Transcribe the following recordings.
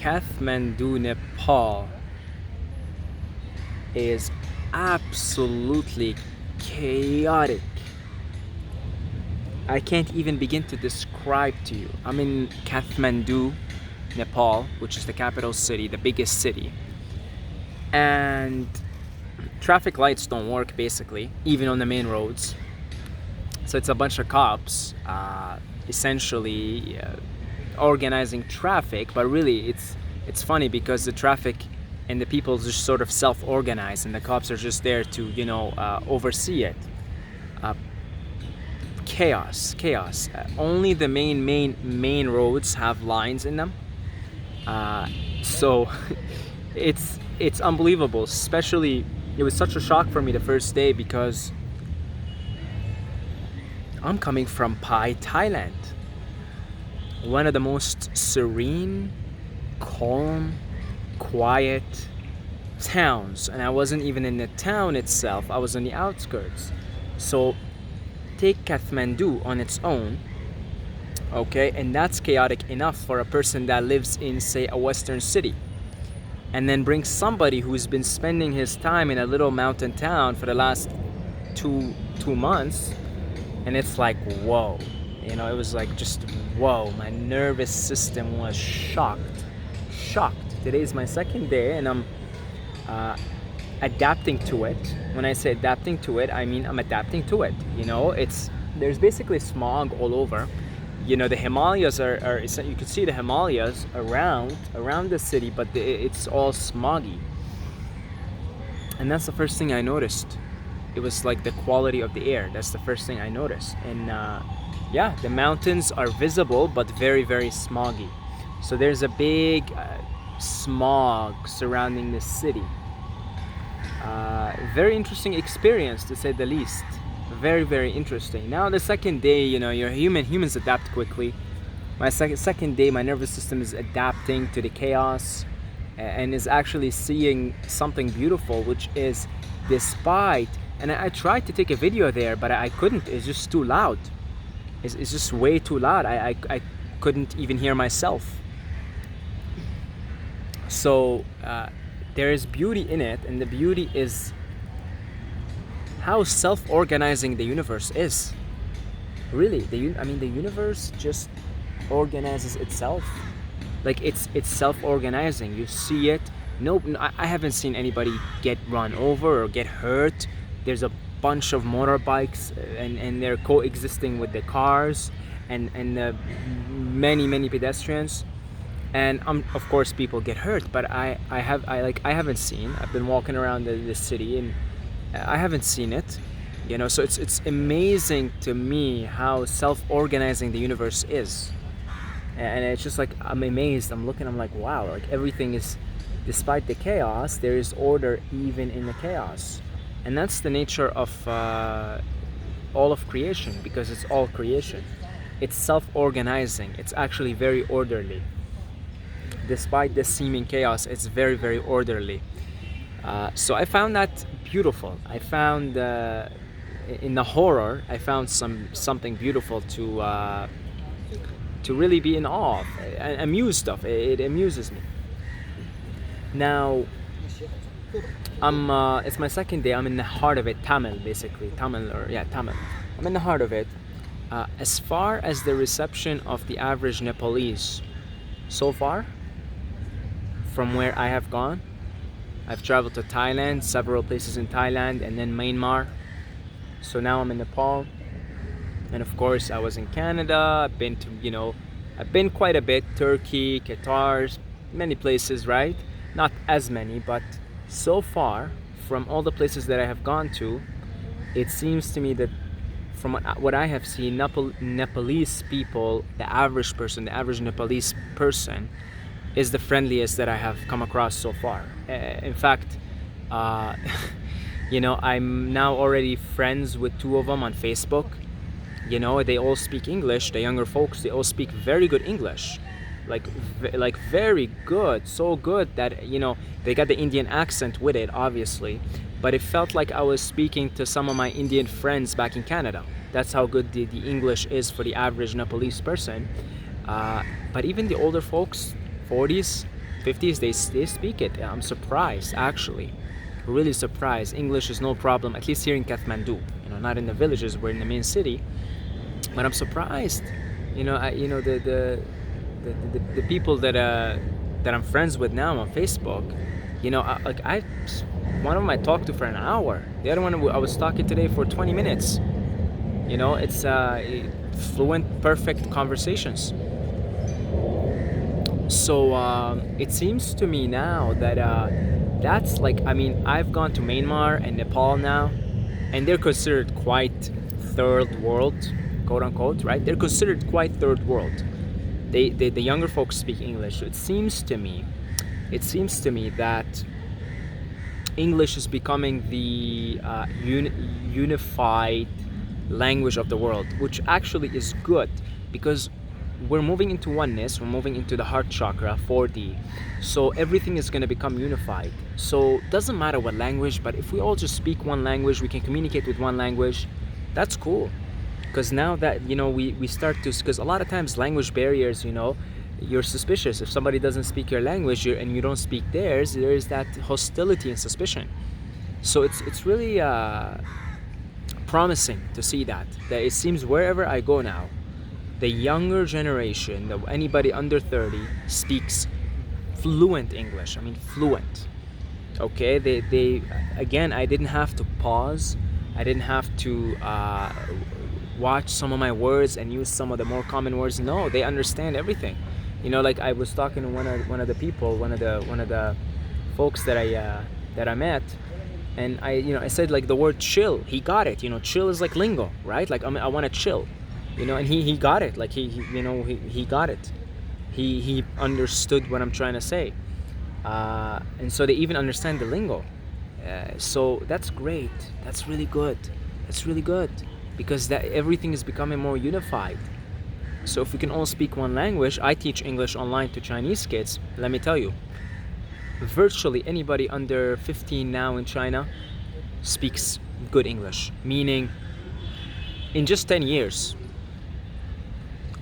Kathmandu, Nepal is absolutely chaotic. I can't even begin to describe to you. I'm in Kathmandu, Nepal, which is the capital city, the biggest city. And traffic lights don't work basically, even on the main roads. So it's a bunch of cops essentially organizing traffic, but really it's funny because the traffic and the people just sort of self-organize, and the cops are just there to oversee it. Chaos. Only the main roads have lines in them. So it's unbelievable. Especially, it was such a shock for me the first day because I'm coming from Pai, Thailand. One of the most serene, calm, quiet towns, and I wasn't even in the town itself, I was on the outskirts. So take Kathmandu on its own, okay, and that's chaotic enough for a person that lives in, say, a western city, and then bring somebody who's been spending his time in a little mountain town for the last two months, and it's like, whoa, it was like just whoa. My nervous system was shocked. Today's my second day, and I'm adapting to it. When I say adapting to it, I mean I'm adapting to it. There's basically smog all over. The Himalayas are you can see the Himalayas around the city, but it's all smoggy. And that's the first thing I noticed. It was like the quality of the air. That's the first thing I noticed. And the mountains are visible, but very, very smoggy. So there's a big smog surrounding the city. Very interesting experience, to say the least. Very, very interesting. Now the second day, you're humans adapt quickly. My second day, my nervous system is adapting to the chaos and is actually seeing something beautiful, which is despite, and I tried to take a video there, but I couldn't. It's just too loud. It's just way too loud. I couldn't even hear myself. So there is beauty in it, and the beauty is how self-organizing the universe is. Really, the universe just organizes itself. Like it's self-organizing. You see it. No, I haven't seen anybody get run over or get hurt. There's a bunch of motorbikes, and they're coexisting with the cars and many pedestrians. And of course people get hurt, but I haven't seen. I've been walking around the city, and I haven't seen it. So it's amazing to me how self-organizing the universe is. And it's just like, I'm amazed. I'm looking, I'm like, wow, like everything is, despite the chaos, there is order even in the chaos. And that's the nature of all of creation, because it's all creation. It's self-organizing. It's actually very orderly. Despite the seeming chaos, it's very, very orderly. So I found that beautiful. I found in the horror, I found something beautiful to really be in awe of, amused of. It amuses me. Now, it's my second day. I'm in the heart of it. Tamil. I'm in the heart of it. As far as the reception of the average Nepalese, so far, from where I have gone, I've traveled to Thailand, several places in Thailand, and then Myanmar. So now I'm in Nepal. And of course, I was in Canada. I've been quite a bit. Turkey, Qatar, many places, right? Not as many, but so far, from all the places that I have gone to, it seems to me that from what I have seen, Nepalese people, the average Nepalese person, is the friendliest that I have come across so far. In fact, I'm now already friends with two of them on Facebook. They all speak English. The younger folks, they all speak very good English, like very good, so good that they got the Indian accent with it, obviously, but it felt like I was speaking to some of my Indian friends back in Canada. That's how good the English is for the average Nepalese person. But even the older folks, 40s, 50s, they speak it. I'm surprised, actually, really surprised. English is no problem, at least here in Kathmandu. Not in the villages, we're in the main city, but I'm surprised. The people that I'm friends with now on Facebook, one of them I talked to for an hour. The other one I was talking today for 20 minutes. It's fluent, perfect conversations. So it seems to me now that that's like, I've gone to Myanmar and Nepal now, and they're considered quite third world, quote unquote, right? They're considered quite third world. The younger folks speak English. So it seems to me that English is becoming the unified language of the world, which actually is good, because we're moving into oneness, we're moving into the heart chakra, 4D, so everything is going to become unified. So doesn't matter what language, but if we all just speak one language, we can communicate with one language, that's cool. Because now that we start to, because a lot of times language barriers, you're suspicious if somebody doesn't speak your language and you don't speak theirs. There is that hostility and suspicion. So it's really promising to see that it seems wherever I go now, the younger generation, anybody under 30, speaks fluent English. Fluent. Okay, they again, I didn't have to pause. I didn't have to watch some of my words and use some of the more common words. No, they understand everything. Like I was talking to one of the people, one of the folks that I met, and I said like the word chill. He got it. Chill is like lingo, right? Like I want to chill. And he got it. Like he got it. He understood what I'm trying to say, and so they even understand the lingo. So that's great. That's really good. That's really good, because that everything is becoming more unified. So if we can all speak one language, I teach English online to Chinese kids. Let me tell you, virtually anybody under 15 now in China speaks good English. Meaning, in just 10 years,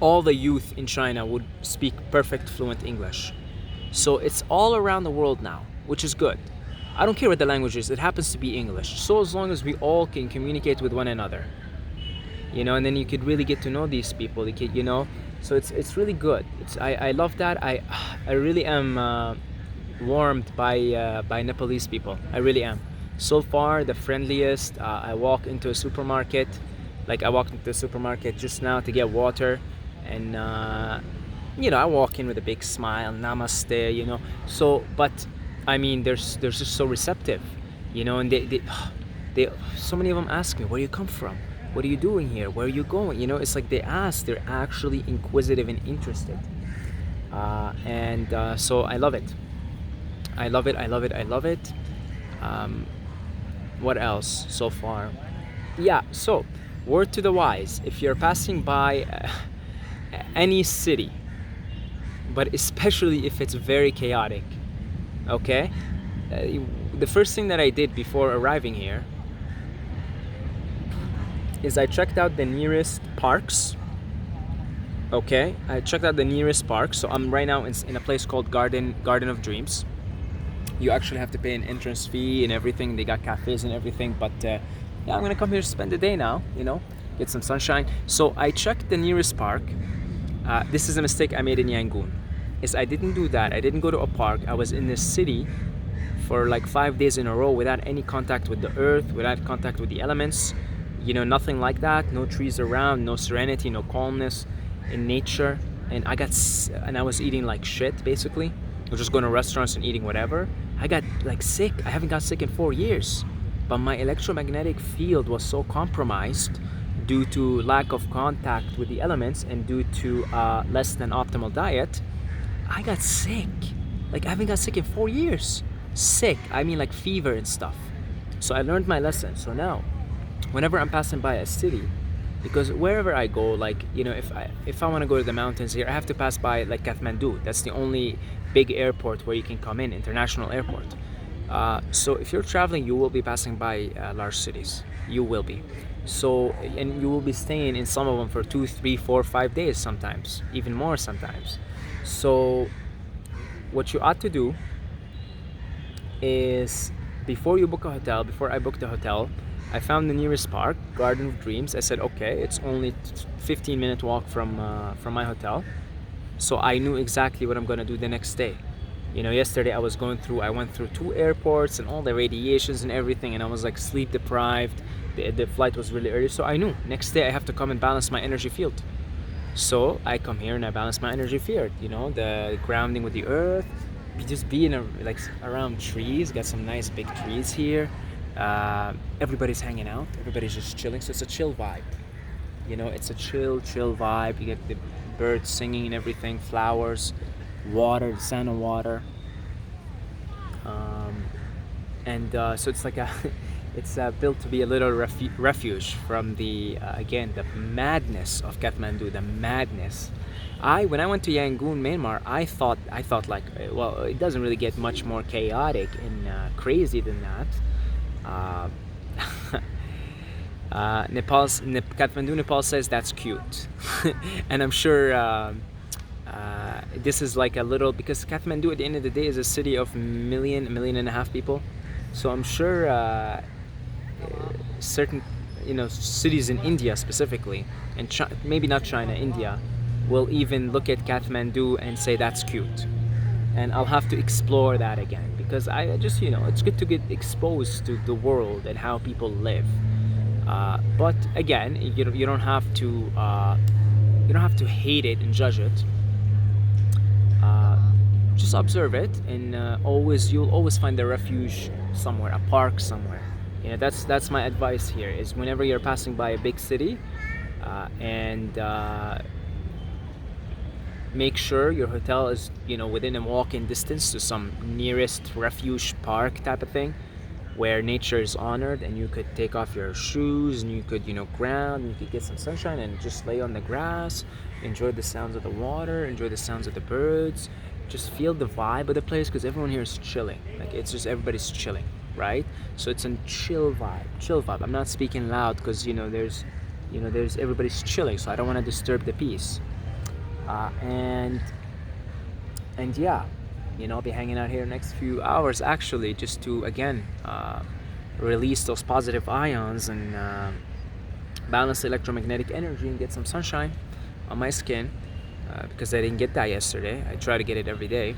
all the youth in China would speak perfect, fluent English. So it's all around the world now, which is good. I don't care what the language is, it happens to be English. So as long as we all can communicate with one another, and then you could really get to know these people. So it's really good. I love that. I really am warmed by Nepalese people. I really am. So far, the friendliest. I walk into a supermarket. Like I walked into the supermarket just now to get water, and I walk in with a big smile, namaste, So, but they're just so receptive, and they so many of them ask me, where do you come from? What are you doing here? Where are you going? It's like they ask. They're actually inquisitive and interested, and so I love it. I love it. What else so far? Yeah. So, word to the wise: if you're passing by any city, but especially if it's very chaotic, okay? The first thing that I did before arriving here is I checked out the nearest parks. Okay, I checked out the nearest parks. So I'm right now in a place called Garden of Dreams. You actually have to pay an entrance fee and everything. They got cafes and everything. But yeah, I'm gonna come here to spend the day now. Get some sunshine. So I checked the nearest park. This is a mistake I made in Yangon. Is I didn't do that. I didn't go to a park. I was in this city for like 5 days in a row without any contact with the earth, without contact with the elements. Nothing like that. No trees around, no serenity, no calmness in nature. And I was eating like shit, basically. I was just going to restaurants and eating whatever. I got like sick. I haven't got sick in 4 years. But my electromagnetic field was so compromised due to lack of contact with the elements and due to less than optimal diet. I got sick. Like I haven't got sick in 4 years. Sick. Like fever and stuff. So I learned my lesson. So now, whenever I'm passing by a city, because wherever I go, like if I want to go to the mountains here, I have to pass by like Kathmandu. That's the only big airport where you can come in, international airport. So if you're traveling, you will be passing by large cities. You will be. So, and you will be staying in some of them for 2, 3, 4, 5 days sometimes, even more sometimes. So what you ought to do is, before you book a hotel, before I booked a hotel, I found the nearest park, Garden of Dreams. I said, okay, it's only 15-minute walk from my hotel, so I knew exactly what I'm gonna do the next day. You know, yesterday I went through 2 airports and all the radiations and everything, and I was like sleep deprived. The flight was really early, so I knew next day I have to come and balance my energy field. So I come here and I balance my energy field. You know, the grounding with the earth, just being around trees. Got some nice big trees here. Everybody's hanging out. Everybody's just chilling. So it's a chill vibe. You know, it's a chill vibe. You get the birds singing and everything, flowers, water, the sound of water. So it's like it's built to be a little refuge from the again, the madness of Kathmandu, the madness. When I went to Yangon, Myanmar, I thought like, well, it doesn't really get much more chaotic and crazy than that. Kathmandu, Nepal says that's cute, and I'm sure this is like a little, because Kathmandu at the end of the day is a city of a million and a half people, so I'm sure certain cities in India specifically, and maybe not China, India, will even look at Kathmandu and say that's cute, and I'll have to explore that again, because I just it's good to get exposed to the world and how people live. But again, you don't have to hate it and judge it. Just observe it, and you'll always find a refuge somewhere, a park somewhere. That's my advice here. Is whenever you're passing by a big city, and make sure your hotel is within a walking distance to some nearest refuge park type of thing, where nature is honored, and you could take off your shoes and you could ground, and you could get some sunshine and just lay on the grass, enjoy the sounds of the water, enjoy the sounds of the birds, just feel the vibe of the place, because everyone here is chilling. Like, it's just everybody's chilling, right? So it's a chill vibe. I'm not speaking loud because there's everybody's chilling, so I don't want to disturb the peace. And yeah, I'll be hanging out here the next few hours, actually, just to again release those positive ions and balance the electromagnetic energy and get some sunshine on my skin, because I didn't get that yesterday. I try to get it every day.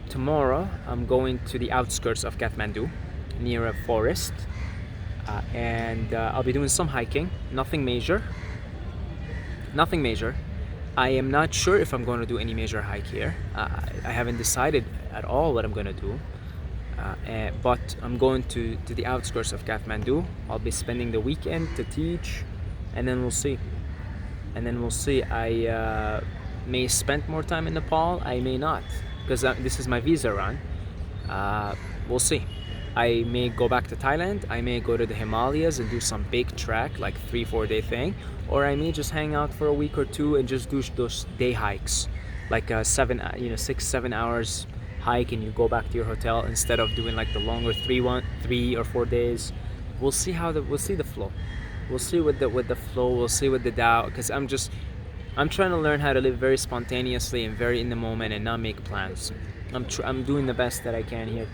Tomorrow I'm going to the outskirts of Kathmandu, near a forest, and I'll be doing some hiking. Nothing major. I am not sure if I'm going to do any major hike here. I haven't decided at all what I'm going to do. But I'm going to the outskirts of Kathmandu. I'll be spending the weekend to teach, and then we'll see. I may spend more time in Nepal. I may not, because this is my visa run. We'll see. I may go back to Thailand. I may go to the Himalayas and do some big trek, like 3-4 day thing, or I may just hang out for a week or two and just do those day hikes, like 6-7 hours hike, and you go back to your hotel instead of doing like the longer 3 or 4 days. We'll see the flow. We'll see with the flow. We'll see with the doubt, because I'm trying to learn how to live very spontaneously and very in the moment and not make plans. I'm doing the best that I can here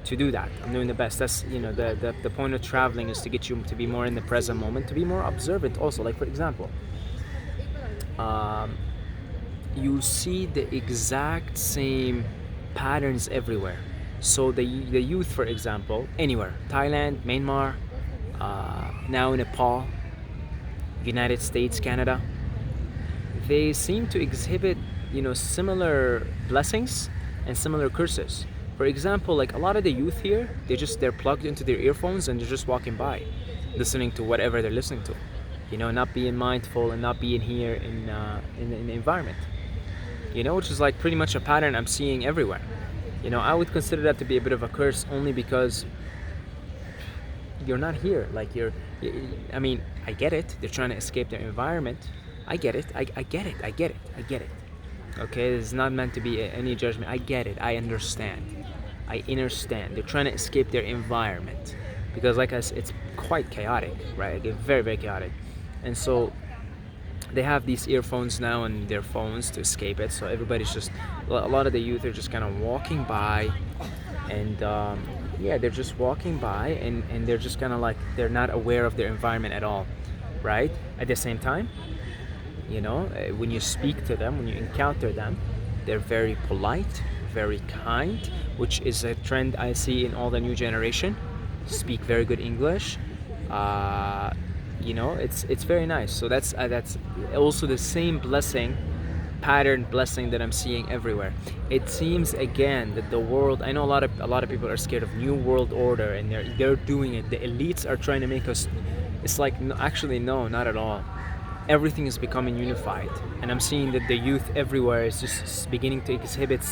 to do that. I'm doing the best. That's the point of traveling, is to get you to be more in the present moment, to be more observant also. Like, for example, you see the exact same patterns everywhere. So the youth, for example, anywhere, Thailand, Myanmar, now Nepal, United States, Canada, they seem to exhibit similar blessings and similar curses. For example, like a lot of the youth here, they're plugged into their earphones and they're just walking by, listening to whatever they're listening to, not being mindful and not being here in the environment, which is like pretty much a pattern I'm seeing everywhere. I would consider that to be a bit of a curse, only because you're not here. Like, I get it. They're trying to escape their environment. I get it. I get it. Okay, it's not meant to be any judgment. I get it. I understand. They're trying to escape their environment, because, like I said, it's quite chaotic, right? Like, very, very chaotic. And so they have these earphones now on their phones to escape it. So everybody's just, a lot of the youth are just kind of walking by, and yeah, they're just walking by, and they're just kind of like, they're not aware of their environment at all, right? At the same time, you know, when you speak to them, when you encounter them, they're very polite, very kind, which is a trend I see in all the new generation. Speak very good English. You know, it's very nice. So that's also the same blessing that I'm seeing everywhere. It seems again that the world. I know a lot of people are scared of new world order, and they're doing it. The elites are trying to make us. It's like, no, actually, no, not at all. Everything is becoming unified, and I'm seeing that the youth everywhere is just beginning to exhibit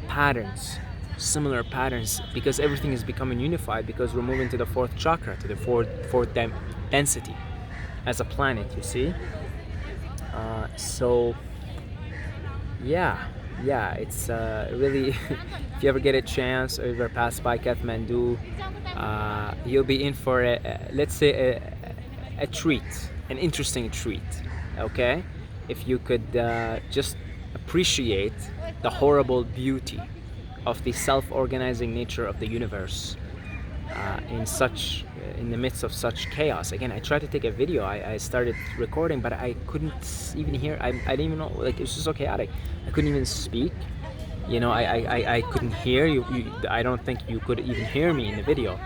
patterns similar patterns, because everything is becoming unified, because we're moving to the fourth chakra, to the fourth density as a planet, you see. So yeah, it's really if you ever get a chance or ever pass by Kathmandu, you'll be in for let's say a treat, an interesting treat, okay? If you could just appreciate the horrible beauty of the self-organizing nature of the universe in the midst of such chaos. Again, I tried to take a video. I started recording, but I couldn't even hear. I didn't even know. Like, it was just so chaotic. I couldn't even speak. You know, I couldn't hear you. I don't think you could even hear me in the video.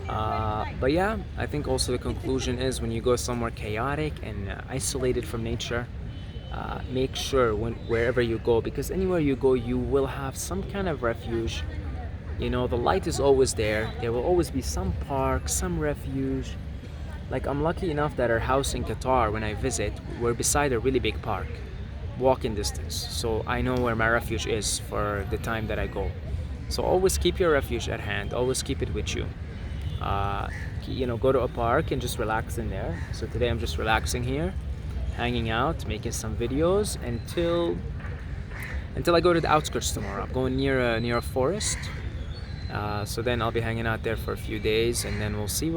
But yeah, I think also the conclusion is, when you go somewhere chaotic and isolated from nature, make sure wherever you go, because anywhere you go, you will have some kind of refuge. You know, the light is always there. There will always be some park, some refuge. Like, I'm lucky enough that our house in Qatar, when I visit, we're beside a really big park, walking distance. So I know where my refuge is for the time that I go. So always keep your refuge at hand. Always keep it with you. You know, go to a park and just relax in there. So today I'm just relaxing here, hanging out, making some videos until I go to the outskirts tomorrow. I'm going near a forest. So then I'll be hanging out there for a few days, and then we'll see.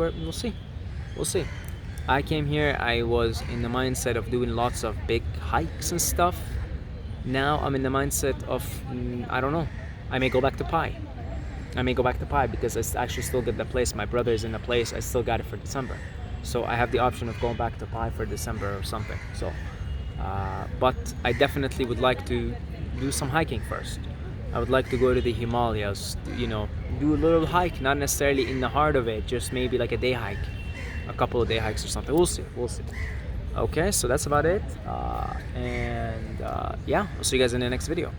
I came here, I was in the mindset of doing lots of big hikes and stuff. Now I'm in the mindset of, I don't know, I may go back to Pi. Because I actually still get the place. My brother is in the place. I still got it for December. So I have the option of going back to Pi for December or something. So, but I definitely would like to do some hiking first. I would like to go to the Himalayas, you know, do a little hike, not necessarily in the heart of it, just maybe like a day hike, a couple of day hikes or something. We'll see. Okay, so that's about it. Yeah, I'll see you guys in the next video.